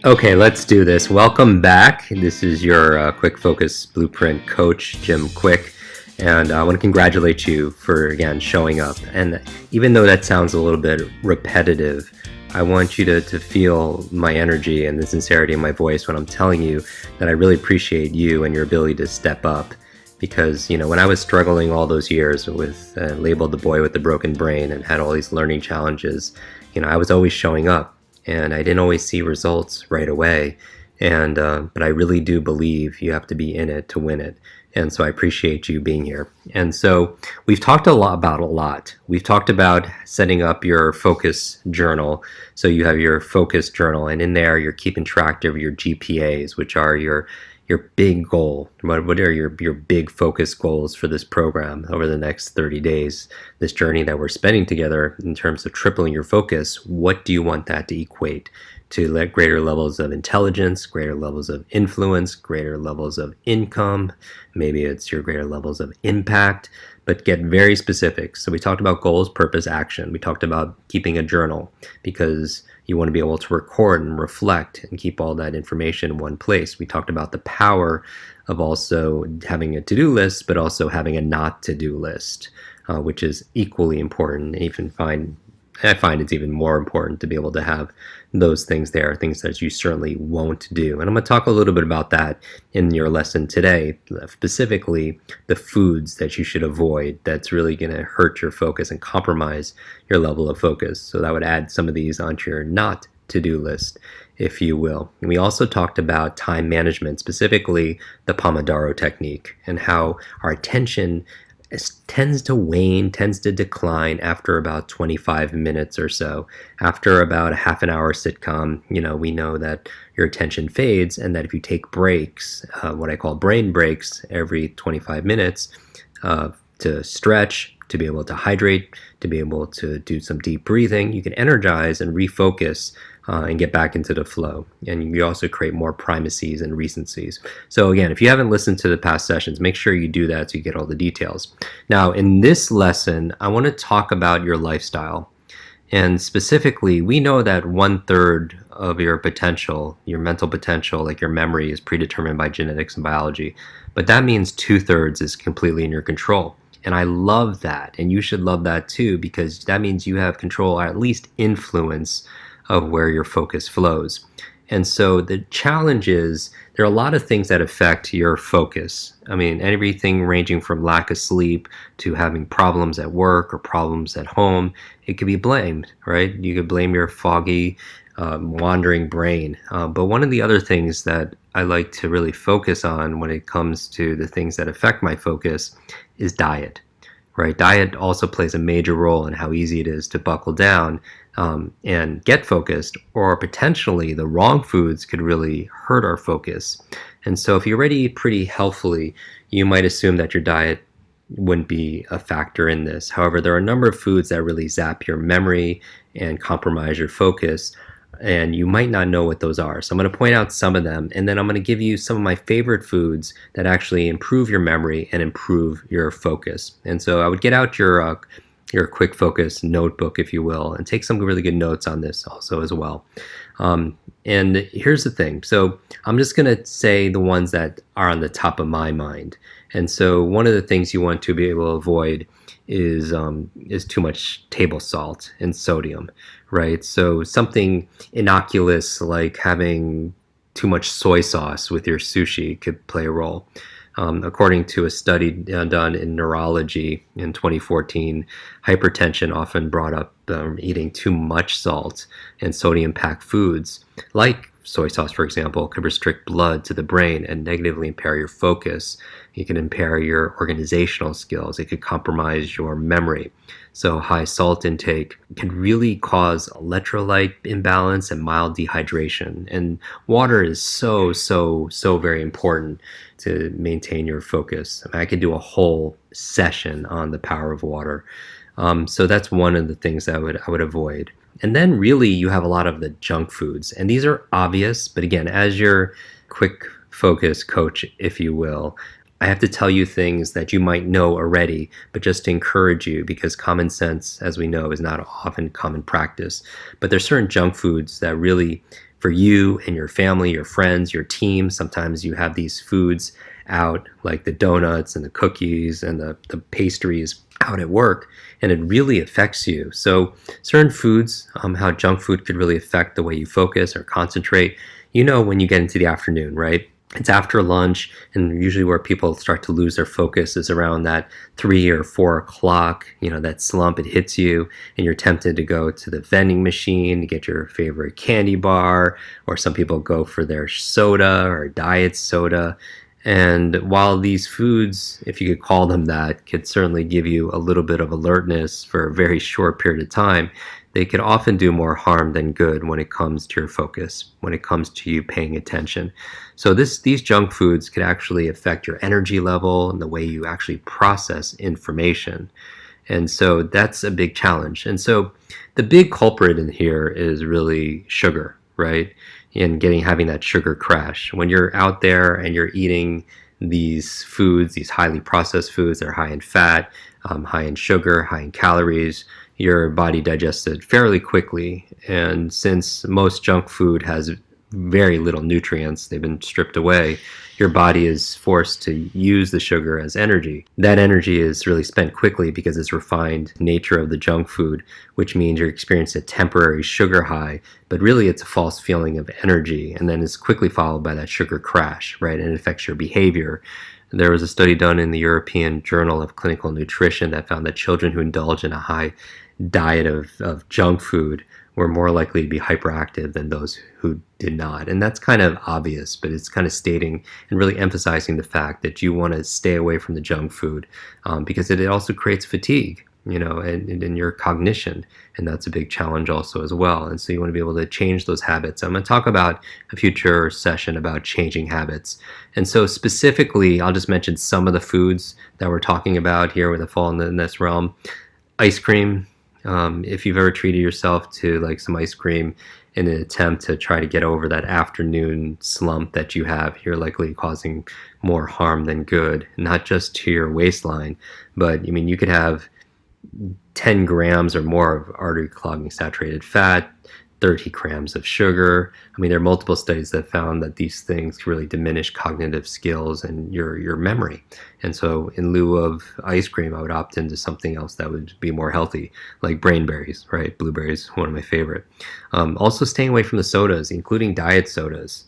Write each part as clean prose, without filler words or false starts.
Okay, let's do this. Welcome back. This is your Quick Focus Blueprint coach, Jim Quick. And I want to congratulate you for, again, showing up. And even though that sounds a little bit repetitive, I want you to feel my energy and the sincerity in my voice when I'm telling you that I really appreciate you and your ability to step up. Because, when I was struggling all those years with labeled the boy with the broken brain and had all these learning challenges, I was always showing up. And I didn't always see results right away. And but I really do believe you have to be in it to win it. And so I appreciate you being here. And so we've talked a lot. We've talked about setting up your focus journal. So you have your focus journal, and in there you're keeping track of your GPAs, which are your big goal. What are your big focus goals for this program over the next 30 days, this journey that we're spending together in terms of tripling your focus? What do you want that to equate to? Let greater levels of intelligence, greater levels of influence, greater levels of income. Maybe it's your greater levels of impact, but get very specific. So we talked about goals, purpose, action. We talked about keeping a journal because you want to be able to record and reflect and keep all that information in one place. We talked about the power of also having a to-do list, but also having a not to-do list, which is equally important. And I find it's even more important to be able to have those things there, things that you certainly won't do. And I'm going to talk a little bit about that in your lesson today, specifically the foods that you should avoid that's really going to hurt your focus and compromise your level of focus. So that would add some of these onto your not to-do list, if you will. And we also talked about time management, specifically the Pomodoro technique, and how our attention tends to wane, tends to decline after about 25 minutes or so. After about a half an hour sitcom, we know that your attention fades, and that if you take breaks, what I call brain breaks, every 25 minutes to stretch, to be able to hydrate, to be able to do some deep breathing, you can energize and refocus and get back into the flow. And you also create more primacies and recencies. So again, if you haven't listened to the past sessions, make sure you do that so you get all the details. Now, in this lesson, I want to talk about your lifestyle. And specifically, we know that 1/3 of your potential, your mental potential, like your memory, is predetermined by genetics and biology. But that means 2/3 is completely in your control. And I love that. And you should love that too, because that means you have control, or at least influence, of where your focus flows. And so the challenge is there are a lot of things that affect your focus. I mean, everything ranging from lack of sleep to having problems at work or problems at home. It could be blamed, right? You could blame your foggy, wandering brain. But one of the other things that I like to really focus on when it comes to the things that affect my focus is diet, right? Diet also plays a major role in how easy it is to buckle down and get focused, or potentially the wrong foods could really hurt our focus. And so if you already eat pretty healthfully, you might assume that your diet wouldn't be a factor in this. However, there are a number of foods that really zap your memory and compromise your focus, and you might not know what those are. So I'm going to point out some of them, and then I'm going to give you some of my favorite foods that actually improve your memory and improve your focus. And so I would get out your quick focus notebook, if you will, and take some really good notes on this also as well. And here's the thing. So I'm just going to say the ones that are on the top of my mind. And so one of the things you want to be able to avoid is too much table salt and sodium, right? So something innocuous like having too much soy sauce with your sushi could play a role. According to a study done in neurology in 2014, hypertension often brought up eating too much salt and sodium-packed foods, like soy sauce, for example, could restrict blood to the brain and negatively impair your focus. It can impair your organizational skills. It could compromise your memory. So high salt intake can really cause electrolyte imbalance and mild dehydration. And water is so very important to maintain your focus. I could do a whole session on the power of water. So that's one of the things I would avoid. And then really you have a lot of the junk foods. And these are obvious, but again, as your quick focus coach, if you will, I have to tell you things that you might know already, but just to encourage you, because common sense, as we know, is not often common practice. But there's certain junk foods that really for you and your family, your friends, your team. Sometimes you have these foods out, like the donuts and the cookies and the pastries out at work, and it really affects you. So certain foods, how junk food could really affect the way you focus or concentrate. When you get into the afternoon, right? It's after lunch, and usually where people start to lose their focus is around that 3 or 4 o'clock. That slump, it hits you, and you're tempted to go to the vending machine to get your favorite candy bar, or some people go for their soda or diet soda. And while these foods, if you could call them that, could certainly give you a little bit of alertness for a very short period of time, they could often do more harm than good when it comes to your focus, when it comes to you paying attention. So these junk foods could actually affect your energy level and the way you actually process information. And so that's a big challenge. And so the big culprit in here is really sugar, right? And having that sugar crash. When you're out there and you're eating these foods, these highly processed foods that are high in fat, high in sugar, high in calories, your body digests it fairly quickly. And since most junk food has very little nutrients, they've been stripped away, your body is forced to use the sugar as energy. That energy is really spent quickly because it's refined nature of the junk food, which means you're experiencing a temporary sugar high, but really it's a false feeling of energy, and then it's quickly followed by that sugar crash, right? And it affects your behavior. There was a study done in the European Journal of Clinical Nutrition that found that children who indulge in a high diet of junk food were more likely to be hyperactive than those who did not. And that's kind of obvious, but it's kind of stating and really emphasizing the fact that you want to stay away from the junk food because it also creates fatigue, and in your cognition. And that's a big challenge also as well. And so you want to be able to change those habits. I'm going to talk about a future session about changing habits. And so specifically, I'll just mention some of the foods that we're talking about here with the fall in this realm. Ice cream. If you've ever treated yourself to like some ice cream in an attempt to try to get over that afternoon slump that you have, you're likely causing more harm than good, not just to your waistline, but you could have 10 grams or more of artery clogging saturated fat, 30 grams of sugar. There are multiple studies that found that these things really diminish cognitive skills and your memory. And so in lieu of ice cream, I would opt into something else that would be more healthy, like brain berries, right? Blueberries, one of my favorite. Also staying away from the sodas, including diet sodas.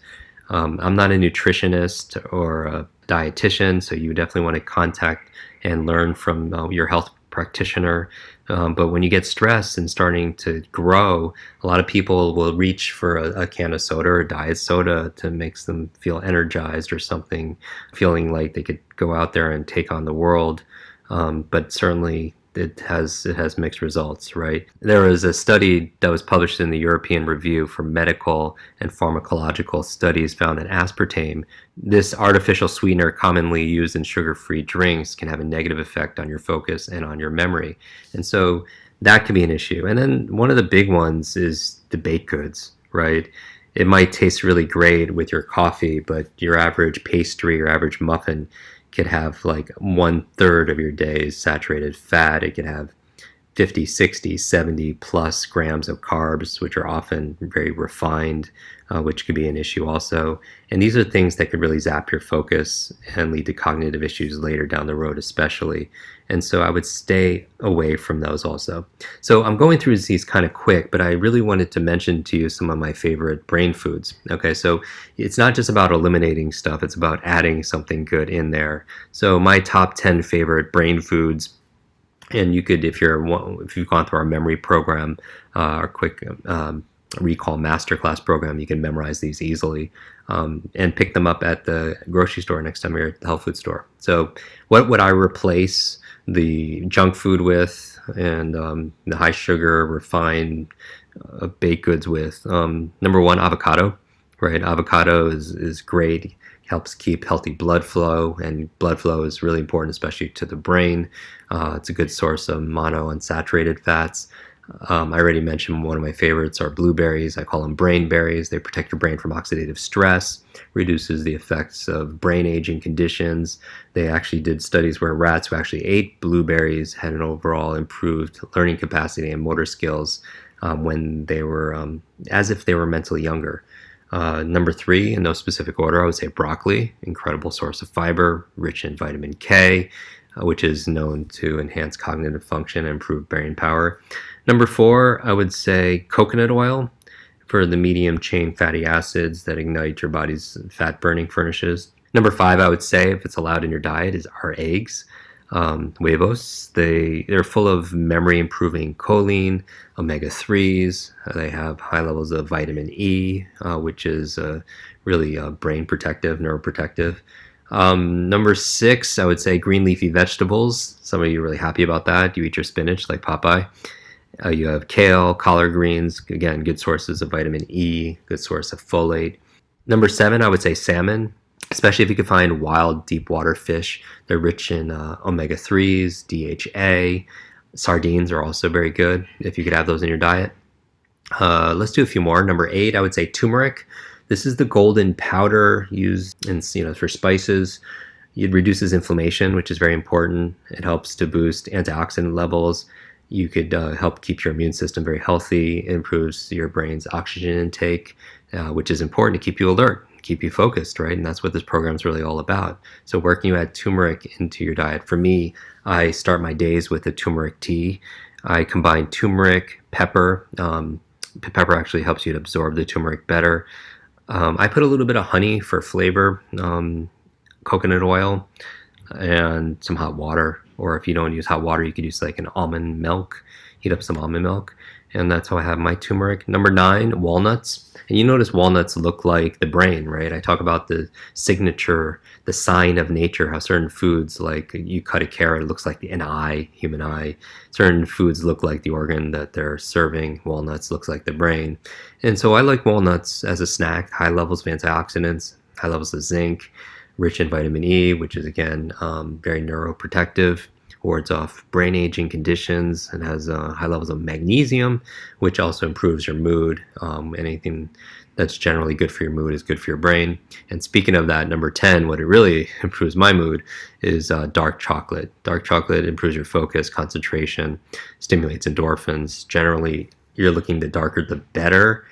I'm not a nutritionist or a dietitian, so you definitely want to contact and learn from your health practitioner. But when you get stressed and starting to grow, a lot of people will reach for a can of soda or diet soda to make them feel energized or something, feeling like they could go out there and take on the world. But certainly it has mixed results, right? There was a study that was published in the European Review for Medical and Pharmacological Studies found that aspartame, this artificial sweetener commonly used in sugar-free drinks, can have a negative effect on your focus and on your memory. And so that can be an issue. And then one of the big ones is the baked goods, right? It might taste really great with your coffee, but your average pastry or average muffin could have like 1/3 of your day's saturated fat. It could have 50, 60, 70 plus grams of carbs, which are often very refined, which could be an issue also. And these are things that could really zap your focus and lead to cognitive issues later down the road, especially. And so I would stay away from those also. So I'm going through these kind of quick, but I really wanted to mention to you some of my favorite brain foods. Okay, so it's not just about eliminating stuff, it's about adding something good in there. So my top 10 favorite brain foods, and you could, if you've gone through our memory program, our quick recall masterclass program, you can memorize these easily and pick them up at the grocery store next time you're at the health food store. So what would I replace the junk food with and the high sugar refined baked goods with? Number one, avocado, right? Avocado is great. Helps keep healthy blood flow, and blood flow is really important, especially to the brain. It's a good source of monounsaturated fats. I already mentioned one of my favorites are blueberries. I call them brain berries. They protect your brain from oxidative stress, reduces the effects of brain aging conditions. They actually did studies where rats who actually ate blueberries had an overall improved learning capacity and motor skills when they were as if they were mentally younger. Number three, in no specific order, I would say broccoli, incredible source of fiber, rich in vitamin K, which is known to enhance cognitive function and improve brain power. Number four, I would say coconut oil for the medium chain fatty acids that ignite your body's fat burning furnaces. Number five, I would say, if it's allowed in your diet, are eggs. Huevos. They're full of memory improving choline, omega-3s. They have high levels of vitamin E, which is really brain protective, neuroprotective. Number six, I would say green leafy vegetables. Some of you are really happy about that. You eat your spinach like Popeye. You have kale, collard greens, again, good sources of vitamin E, good source of folate. Number seven, I would say salmon, especially if you can find wild deep water fish. They're rich in omega-3s, DHA. Sardines are also very good if you could have those in your diet. Let's do a few more. Number eight, I would say turmeric. This is the golden powder used for spices. It reduces inflammation, which is very important. It helps to boost antioxidant levels. You could help keep your immune system very healthy. It improves your brain's oxygen intake, which is important to keep you alert, keep you focused, right? And that's what this program is really all about. So where can you add turmeric into your diet? For me, I start my days with a turmeric tea. I combine turmeric, pepper. Pepper actually helps you to absorb the turmeric better. I put a little bit of honey for flavor, coconut oil, and some hot water. Or if you don't use hot water, you could use like an almond milk, heat up some almond milk. And that's how I have my turmeric. Number nine, walnuts. And you notice walnuts look like the brain, right? I talk about the signature, the sign of nature, how certain foods, like you cut a carrot, it looks like an eye, human eye. Certain foods look like the organ that they're serving. Walnuts looks like the brain. And so I like walnuts as a snack, high levels of antioxidants, high levels of zinc, rich in vitamin E, which is, again, very neuroprotective, wards off brain aging conditions, and has high levels of magnesium, which also improves your mood. Anything that's generally good for your mood is good for your brain. And speaking of that, number 10, what it really improves my mood is dark chocolate. Dark chocolate improves your focus, concentration, stimulates endorphins. Generally, you're looking the darker the better.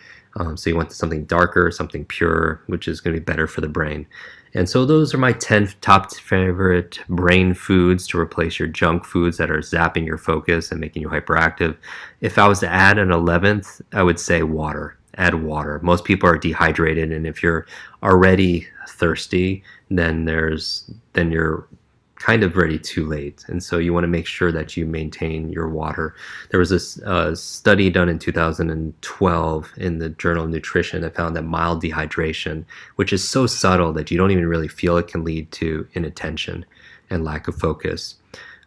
So you want something darker, something pure, which is going to be better for the brain. And so those are my 10 top favorite brain foods to replace your junk foods that are zapping your focus and making you hyperactive. If I was to add an 11th, I would say water. Add water. Most people are dehydrated, and if you're already thirsty, then you're kind of ready too late. And so you want to make sure that you maintain your water. There was this study done in 2012 in the Journal of Nutrition that found that mild dehydration, which is so subtle that you don't even really feel it, can lead to inattention and lack of focus.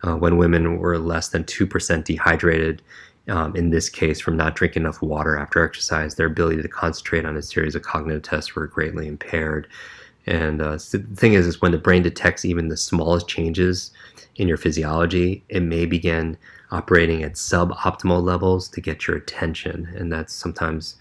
When women were less than 2% dehydrated, in this case from not drinking enough water after exercise, their ability to concentrate on a series of cognitive tests were greatly impaired. And so the thing is when the brain detects even the smallest changes in your physiology, it may begin operating at suboptimal levels to get your attention. And that's sometimes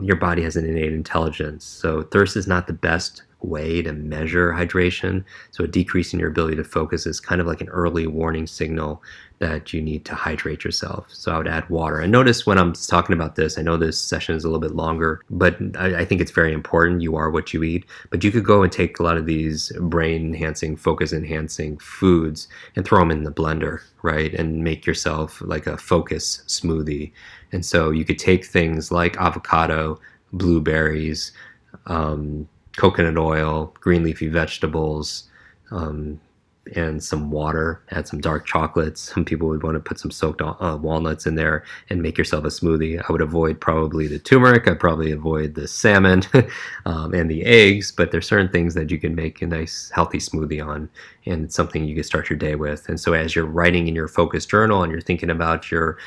your body has an innate intelligence. So thirst is not the best way to measure hydration. So a decrease in your ability to focus is kind of like an early warning signal that you need to hydrate yourself. So I would add water. And notice when I'm talking about this, I know this session is a little bit longer, but I think it's very important. You are what you eat. But you could go and take a lot of these brain enhancing, focus enhancing foods and throw them in the blender, right? And make yourself like a focus smoothie. And so you could take things like avocado, blueberries, coconut oil, green leafy vegetables, and some water, add some dark chocolates. Some people would want to put some soaked walnuts in there and make yourself a smoothie. I would avoid probably the turmeric. I'd probably avoid the salmon and the eggs, but there's certain things that you can make a nice healthy smoothie on, and it's something you can start your day with. And so as you're writing in your focus journal and you're thinking about your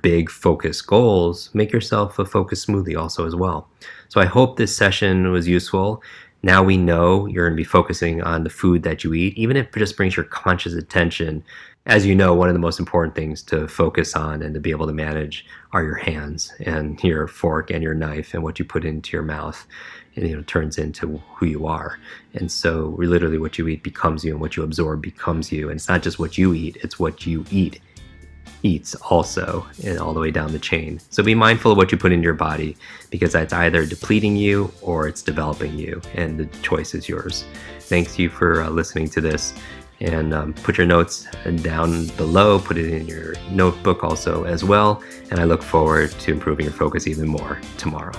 big focus goals, make yourself a focus smoothie also as well. So I hope this session was useful. Now we know you're going to be focusing on the food that you eat, even if it just brings your conscious attention. As you know, one of the most important things to focus on and to be able to manage are your hands and your fork and your knife and what you put into your mouth. And it turns into who you are. And so literally what you eat becomes you, and what you absorb becomes you. And it's not just what you eat, it's what you eat. eats also, and all the way down the chain. So be mindful of what you put in your body, because that's either depleting you or it's developing you, and the choice is yours. Thanks you for listening to this, and put your notes down below, put it in your notebook also as well, and I look forward to improving your focus even more tomorrow.